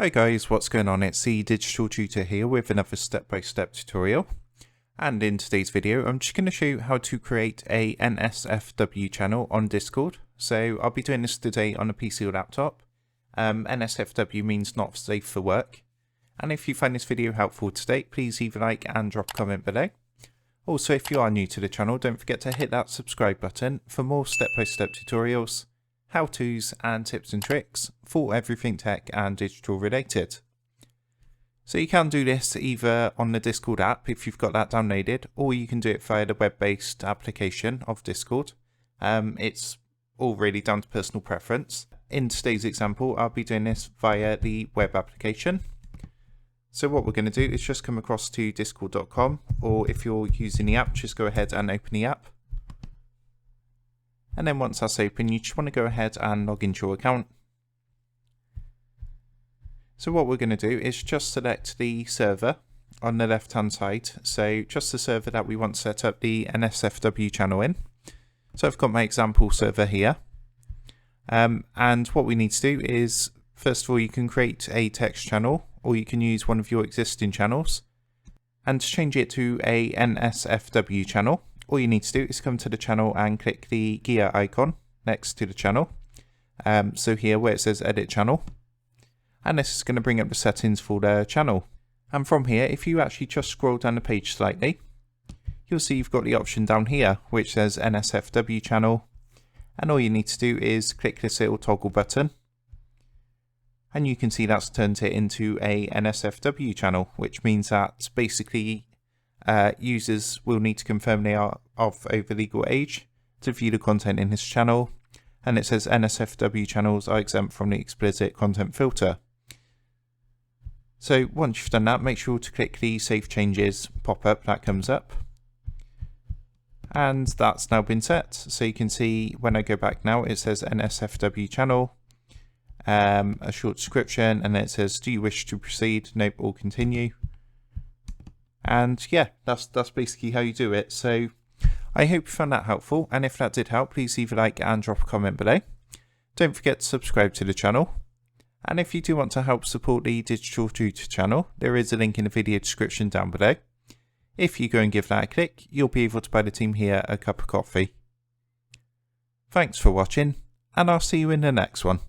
Hi guys, what's going on? It's the Digital Tutor here with another step-by-step tutorial. And in today's video, I'm just going to show you how to create a NSFW channel on Discord. So I'll be doing this today on a PC or laptop. NSFW means not safe for work. And if you find this video helpful today, please leave a like and drop a comment below. Also, if you are new to the channel, don't forget to hit that subscribe button for more step-by-step tutorials, how-tos and tips and tricks for everything tech and digital related. So you can do this either on the Discord app if you've got that downloaded, or you can do it via the web-based application of Discord. It's all really down to personal preference. In today's example, I'll be doing this via the web application. So what we're going to do is just come across to discord.com, or if you're using the app, just go ahead and open the app. And then once that's open, you just want to go ahead and log into your account. So what we're going to do is just select the server on the left hand side. So just the server that we want to set up the NSFW channel in. So I've got my example server here. And what we need to do is, first of all, you can create a text channel, or you can use one of your existing channels. And to change it to a NSFW channel, all you need to do is come to the channel and click the gear icon next to the channel. So here where it says edit channel. And this is going to bring up the settings for the channel. And from here, if you actually just scroll down the page slightly, you'll see you've got the option down here which says NSFW channel. And all you need to do is click this little toggle button. And you can see that's turned it into a NSFW channel, which means that basically users will need to confirm they are of over legal age to view the content in this channel, and it says NSFW channels are exempt from the explicit content filter. So once you've done that, make sure to click the Save Changes pop-up that comes up, and that's now been set. So you can see when I go back now, it says NSFW channel, a short description, and then it says, do you wish to proceed, nope, or continue. And yeah, that's basically how you do it. So I hope you found that helpful, and if that did help, please leave a like and drop a comment below. Don't forget to subscribe to the channel, and if you do want to help support the Digital Tutor channel, there is a link in the video description down below. If you go and give that a click, you'll be able to buy the team here a cup of coffee. Thanks for watching, and I'll see you in the next one.